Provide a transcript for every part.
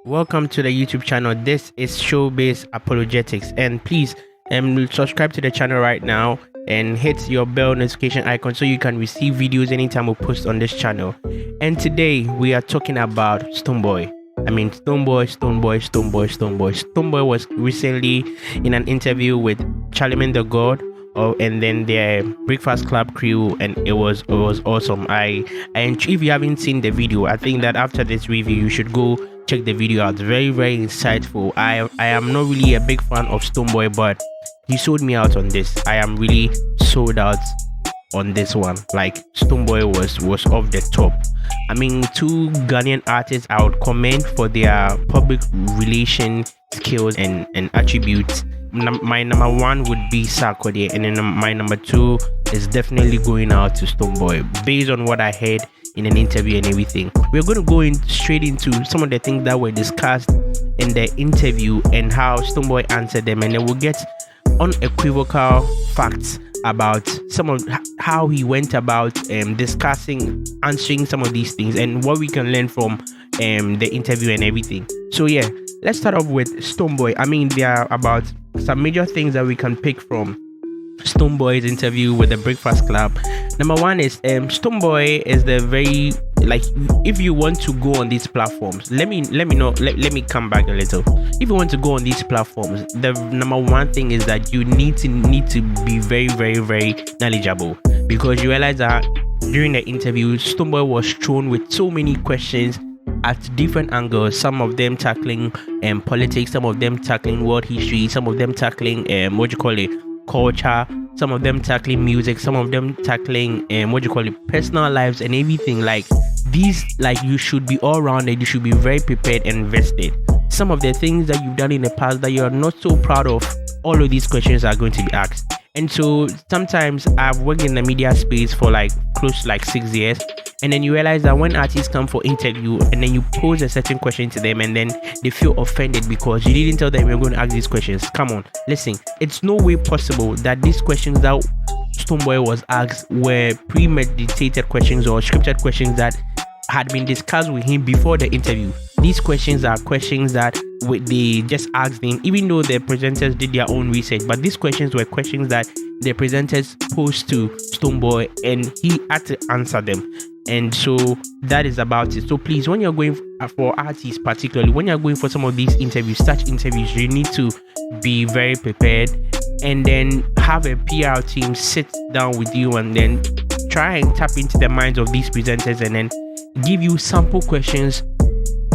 Welcome to the YouTube channel. This is Showbiz Apologetics, and please subscribe to the channel right now and hit your bell notification icon so you can receive videos anytime we post on this channel. And today we are talking about Stonebwoy. Stonebwoy was recently in an interview with Charlemagne the God, and then their Breakfast Club crew, and it was awesome. And if you haven't seen the video, I think that after this review you should go check the video out. Very insightful. I am not really a big fan of Stonebwoy, but he sold me out on this. I am really sold out on this one. Like, Stonebwoy was off the top. I mean, two Ghanaian artists I would commend for their public relation skills and attributes. My number one would be Sarkodie, and then my number two is definitely going out to Stonebwoy, based on what I heard in an interview and everything. We're going to go straight into some of the things that were discussed in the interview and how Stonebwoy answered them, and then we'll get unequivocal facts about some of how he went about answering some of these things and what we can learn from the interview and everything. So yeah, let's start off with Stonebwoy. I mean, there are about some major things that we can pick from Stonebwoy's interview with the Breakfast Club. Number one is Stonebwoy is the very, like, if you want to go on these platforms, let me come back a little. If you want to go on these platforms, the number one thing is that you need to be very knowledgeable, because you realize that during the interview Stonebwoy was thrown with so many questions at different angles, some of them tackling politics, some of them tackling world history, some of them tackling culture, some of them tackling music, some of them tackling personal lives and everything. Like these, like, you should be all rounded, you should be very prepared and invested. Some of the things that you've done in the past that you're not so proud of, all of these questions are going to be asked. And so sometimes I've worked in the media space for close to 6 years, and then you realize that when artists come for interview and then you pose a certain question to them and then they feel offended because you didn't tell them you're going to ask these questions. Come on, listen, it's no way possible that these questions that Stonebwoy was asked were premeditated questions or scripted questions that had been discussed with him before the interview. These questions are questions that they just asked him, even though the presenters did their own research, but these questions were questions that the presenters posed to Stonebwoy and he had to answer them. And so that is about it. So please, when you're going for artists, particularly when you're going for some of these interviews, such interviews, you need to be very prepared, and then have a PR team sit down with you and then try and tap into the minds of these presenters and then give you sample questions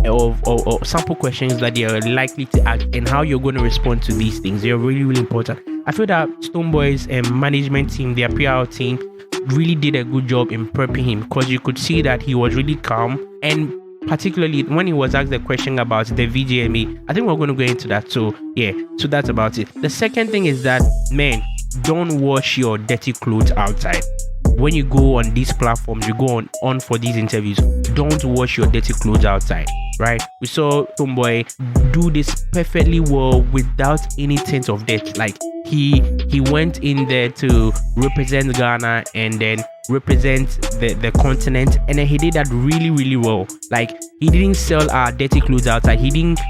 or sample questions that they are likely to ask, and how you're going to respond to these things. They're really important. I feel that Stonebwoy's management team, their PR team, really did a good job in prepping him, because you could see that he was really calm, and particularly when he was asked the question about the VGMA. I think we're going to go into that. So yeah, so that's about it. The second thing is that, man, don't wash your dirty clothes outside. When you go on these platforms, you go on for these interviews, don't wash your dirty clothes outside, right? We saw Stonebwoy do this perfectly well without any tint of dirt. Like, he went in there to represent Ghana and then represent the continent, and then he did that really well. Like, he didn't sell our dirty clothes outside. He didn't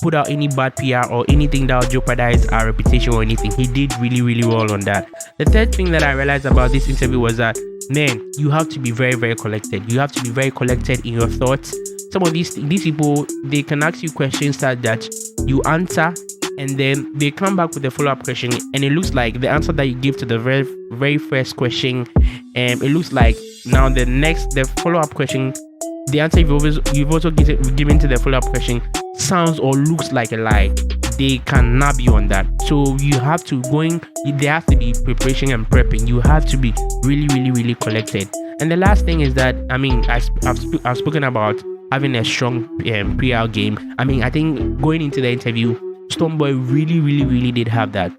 put out any bad PR or anything that would jeopardize our reputation or anything. He did really well on that. The third thing that I realized about this interview was that, man, you have to be very collected. You have to be very collected in your thoughts. Some of these people, they can ask you questions that you answer, and then they come back with a follow-up question, and it looks like the answer that you give to the very first question, it looks like now the follow-up question, the answer you've also given to the follow-up question sounds or looks like a lie. They cannot be on that. So you have to there has to be preparation and prepping. You have to be really collected. And the last thing is that, I mean, I've spoken about having a strong PR game. I mean, I think going into the interview, Stonebwoy really did have that.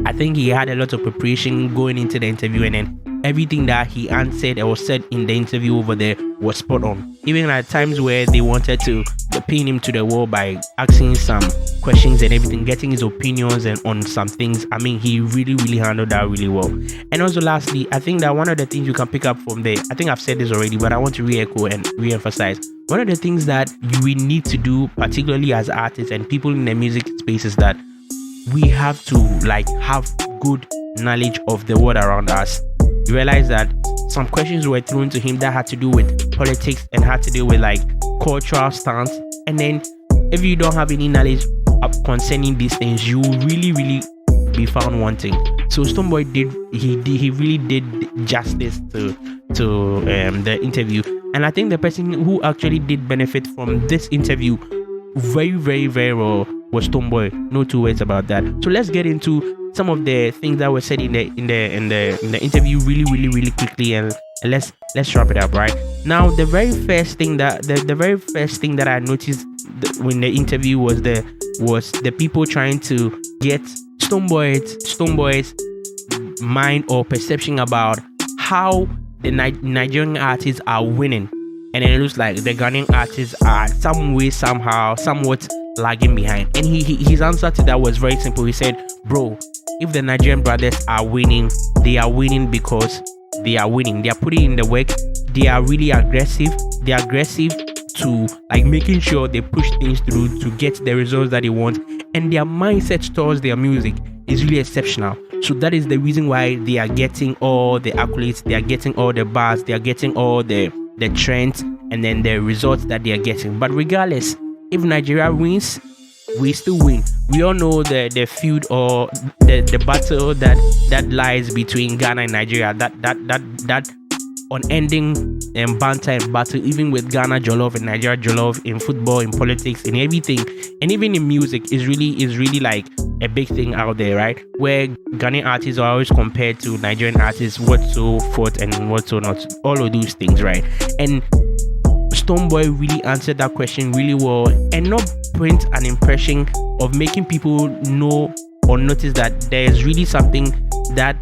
I think he had a lot of preparation going into the interview, and then everything that he answered or said in the interview over there was spot on. Even at times where they wanted to pin him to the wall by asking some questions and everything, getting his opinions and on some things, I mean, he really handled that really well. And also lastly, I think that one of the things you can pick up from there, I think I've said this already, but I want to re-echo and re-emphasize, one of the things that we need to do, particularly as artists and people in the music space, is that we have to like have good knowledge of the world around us. You realize that some questions were thrown to him that had to do with politics and had to do with like cultural stance, and then if you don't have any knowledge concerning these things, you will really be found wanting. So Stonebwoy he really did justice to the interview, and I think the person who actually did benefit from this interview very well was Stonebwoy. No two ways about that. So let's get into some of the things that were said in the interview really quickly, and let's wrap it up right now. The very first thing that I noticed in the interview was the people trying to get Stonebwoy's mind or perception about how the Nigerian artists are winning, and it looks like the Ghanaian artists are some way somehow somewhat lagging behind. And his answer to that was very simple. He said, bro, if the Nigerian brothers are winning, they are winning because they are winning. They are putting in the work. They are really aggressive. They are aggressive to like making sure they push things through to get the results that they want. And their mindset towards their music is really exceptional. So that is the reason why they are getting all the accolades. They are getting all the bars. They are getting all the trends and then the results that they are getting. But regardless, if Nigeria wins, we still win. We all know the feud or the battle that lies between Ghana and Nigeria. That unending banter and battle, even with Ghana Jollof and Nigeria Jollof in football, in politics, in everything, and even in music is really like a big thing out there, right? Where Ghanaian artists are always compared to Nigerian artists, what so forth and what so not, all of those things, right? And Stonebwoy really answered that question really well, and not print an impression of making people know or notice that there's really something that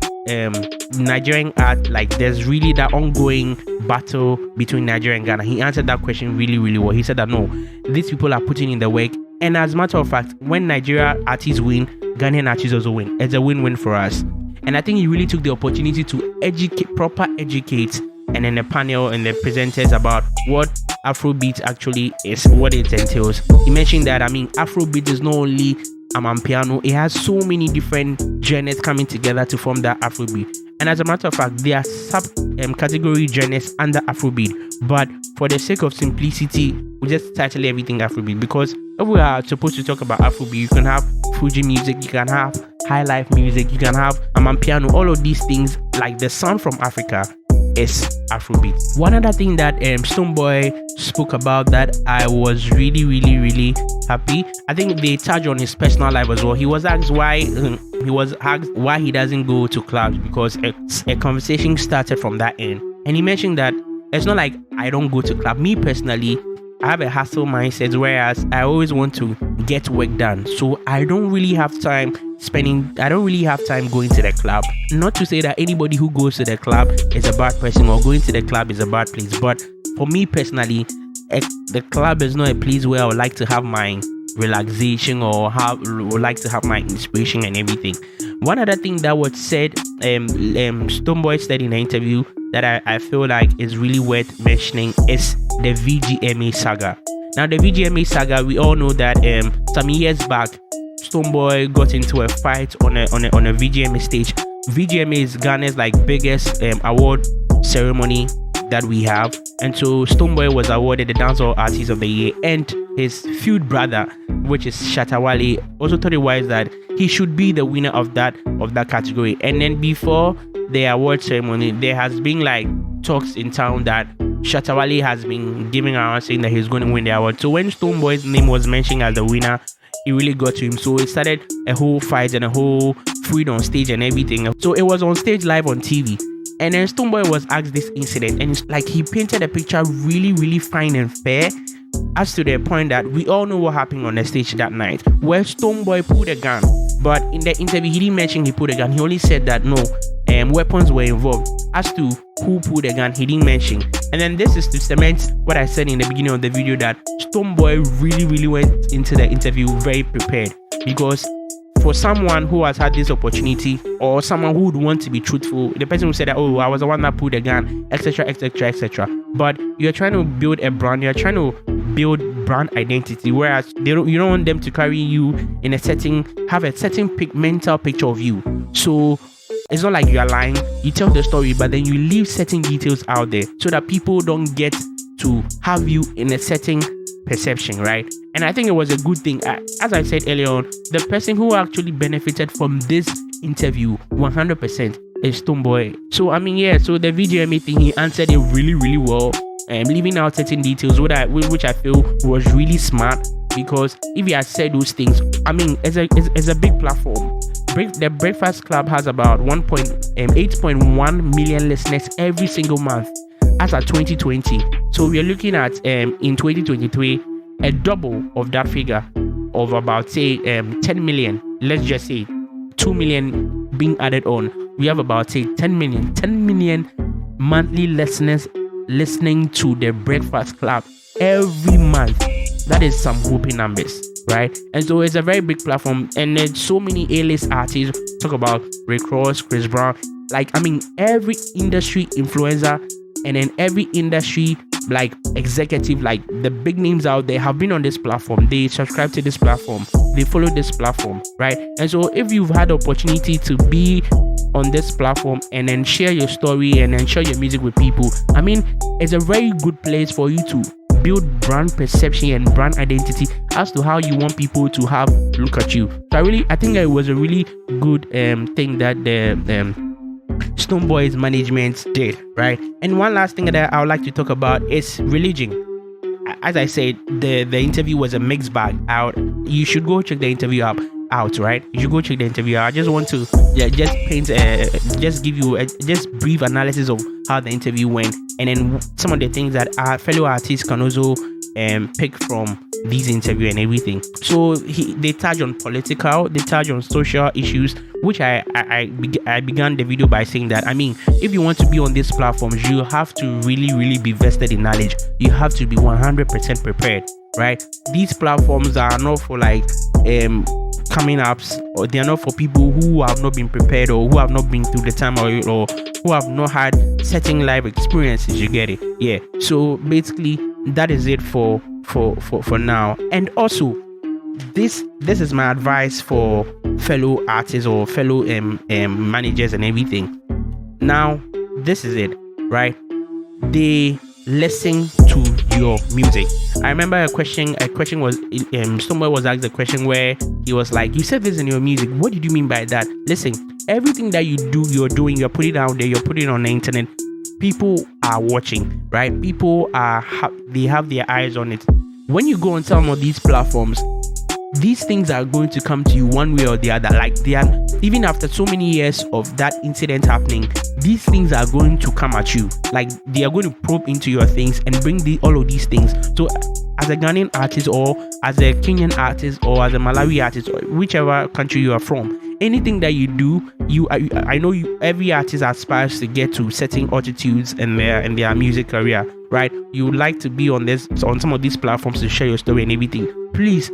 Nigerian art, like there's really that ongoing battle between Nigeria and Ghana. He answered that question really well. He said that no, these people are putting in the work, and as a matter of fact, when Nigeria artists win, Ghanaian artists also win. It's a win-win for us. And I think he really took the opportunity to educate and then the panel and the presenters about what Afrobeats actually is, what it entails. He mentioned that, I mean, Afrobeats is not only piano, it has so many different genres coming together to form that Afrobeat. And as a matter of fact, there are sub-category genres under Afrobeat. But for the sake of simplicity, we just title everything Afrobeat, because if we are supposed to talk about Afrobeat, you can have Fuji music, you can have high life music, you can have piano, all of these things, like the sound from Africa is Afrobeat. One other thing that Stonebwoy spoke about that I was really happy, I think they touched on his personal life as well. He was asked why he doesn't go to clubs, because a conversation started from that end, and he mentioned that it's not like I don't go to club. Me personally, I have a hustle mindset, whereas I always want to get work done, so I don't really have time going to the club. Not to say that anybody who goes to the club is a bad person or going to the club is a bad place, but for me personally, the club is not a place where I would like to have my relaxation or would like to have my inspiration and everything. One other thing that was said, Stonebwoy said in the interview that I feel like is really worth mentioning is the VGMA saga. Now the VGMA saga, we all know that some years back, Stonebwoy got into a fight on a VGMA stage. VGMA is Ghana's like biggest award ceremony that we have, and so Stonebwoy was awarded the Dancehall Artist of the Year, and his feud brother, which is Shatawale, also thought it wise that he should be the winner of that category. And then before the award ceremony, there has been like talks in town that Shatawale has been giving around saying that he's going to win the award. So when Stonebwoy's name was mentioned as the winner, it really got to him. So it started a whole fight and a whole feud on stage and everything. So it was on stage live on TV. And then Stonebwoy was asked this incident, and it's like he painted a picture really fine and fair, as to the point that we all know what happened on the stage that night, where Stonebwoy pulled a gun. But in the interview, he didn't mention he pulled a gun. He only said that no, weapons were involved. As to who pulled the gun, he didn't mention. And then this is to cement what I said in the beginning of the video, that Stonebwoy really went into the interview very prepared, because for someone who has had this opportunity, or someone who would want to be truthful, the person who said that, oh, I was the one that pulled the gun, etc, but you're trying to build a brand, you're trying to build brand identity, whereas you don't want them to carry you in a setting, have a certain mental picture of you. So it's not like you are lying, you tell the story, but then you leave certain details out there so that people don't get to have you in a certain perception, right? And I think it was a good thing. As I said earlier on, the person who actually benefited from this interview 100% is Stonebwoy. So I mean, yeah, so the VGMA thing, he answered it really well, and leaving out certain details which I feel was really smart, because if he had said those things, I mean, it's a big platform. The Breakfast Club has about 8.1 million listeners every single month as at 2020. So we are looking at in 2023 a double of that figure, of about say 10 million. Let's just say 2 million being added on. We have about say 10 million monthly listeners listening to the Breakfast Club every month. That is some whooping numbers, right? And so it's a very big platform, and there's so many A-list artists. Talk about Rick Ross, Chris Brown, like, I mean, every industry influencer, and then every industry like executive, like the big names out there, have been on this platform. They subscribe to this platform, they follow this platform, right? And so if you've had the opportunity to be on this platform and then share your story and then share your music with people, I mean, it's a very good place for you to build brand perception and brand identity as to how you want people to have look at you. So I think it was a really good thing that the Stonebwoy's management did, right? And one last thing that I would like to talk about is religion. As I said, the interview was a mixed bag out. You should go check the interview out, right? You should go check the interview out. I just want to just paint just give you a just brief analysis of how the interview went, and then some of the things that our fellow artists can also pick from these interview and everything. So they touch on political, they touch on social issues, which I began the video by saying that, I mean, if you want to be on these platforms, you have to really be vested in knowledge. You have to be 100% prepared, right? These platforms are not for like coming ups, or they are not for people who have not been prepared, or who have not been through the time, or who have not had certain life experiences. You get it? Yeah. So basically, that is it for now. And also, this is my advice for fellow artists or fellow managers and everything. Now, this is it, right? They listen to your music. I remember a question was Stonebwoy was asked a question where he was like, you said this in your music, what did you mean by that? Listen, everything that you're doing, you're putting it out there, you're putting it on the internet. People are watching, right? People they have their eyes on it. When you go on some of these platforms, these things are going to come to you one way or the other. Like, they are, even after so many years of that incident happening, these things are going to come at you. Like, they are going to probe into your things and bring all of these things. So as a Ghanaian artist, or as a Kenyan artist, or as a Malawi artist, or whichever country you are from, anything that you do, I know every artist aspires to get to certain altitudes in their music career, right? You would like to be on some of these platforms to share your story and everything. Please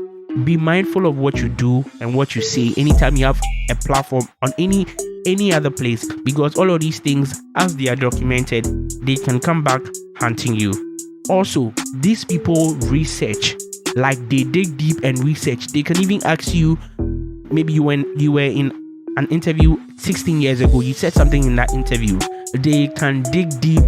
be mindful of what you do and what you say anytime you have a platform on any other place, because all of these things, as they are documented, they can come back hunting you. Also, these people research, like they dig deep and research. They can even ask you, maybe when you were in an interview 16 years ago, you said something in that interview. They can dig deep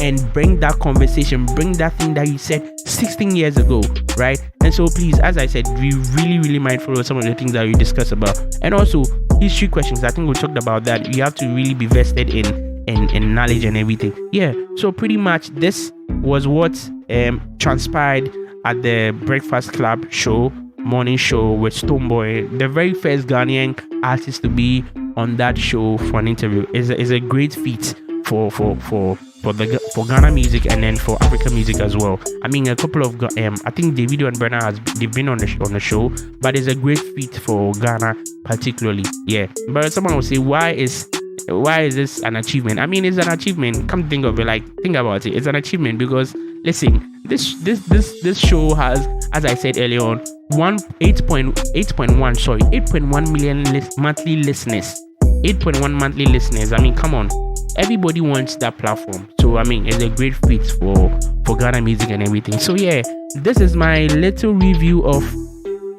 and bring that conversation, bring that thing that you said 16 years ago, right? And so please, as I said, be really mindful of some of the things that we discussed about. And also, history questions, I think we talked about that. You have to really be vested in knowledge and everything. Yeah, so pretty much this was what transpired at the Breakfast Club morning show with Stonebwoy, the very first Ghanaian artist to be on that show for an interview. Is a great feat for for Ghana music and then for African music as well. I mean, a couple of I think Davido and Brenna they've been on the show, but it's a great feat for Ghana particularly. Yeah, but someone will say, why is why is this an achievement? I mean, it's an achievement. Come think of it, like think about it. It's an achievement because listen, this show has, as I said earlier on, 8.1 million monthly listeners. 8.1 monthly listeners. I mean, come on. Everybody wants that platform. So I mean, it's a great fit for Ghana music and everything. So yeah, this is my little review of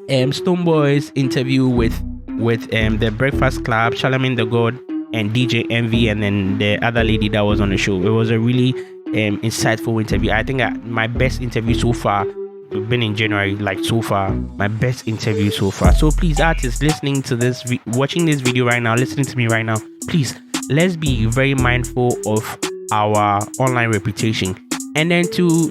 Stonebwoy's interview with the Breakfast Club, Charlemagne the God, and DJ Envy, and then the other lady that was on the show. It was a really insightful interview. I think my best interview so far. We've been in January, like so far, my best interview so far. So please, artists listening to this, watching this video right now, listening to me right now, please, let's be very mindful of our online reputation. And then to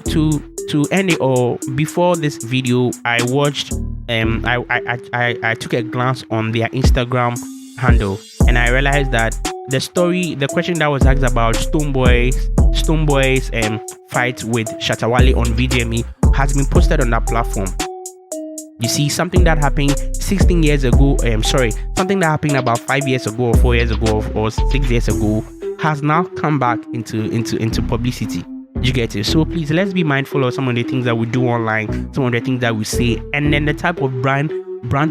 end it all, before this video, I watched I took a glance on their Instagram handle, and I realized that the question that was asked about Stonebwoy's fight with Shatawale on VGMA has been posted on that platform. You see, something that happened 16 years ago, something that happened about 5 years ago or 4 years ago or 6 years ago has now come back into publicity. You get it? So please, let's be mindful of some of the things that we do online, some of the things that we say, and then the type of brand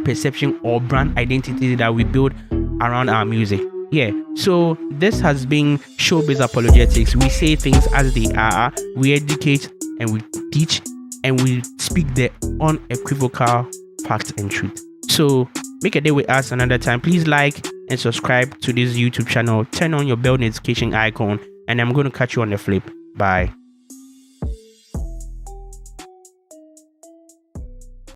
perception or brand identity that we build around our music. Yeah, so this has been Showbiz Apologetics. We say things as they are, we educate and we teach, and we speak the unequivocal facts and truth. So make a day with us another time. Please like and subscribe to this YouTube channel. Turn on your bell notification icon, and I'm going to catch you on the flip. Bye.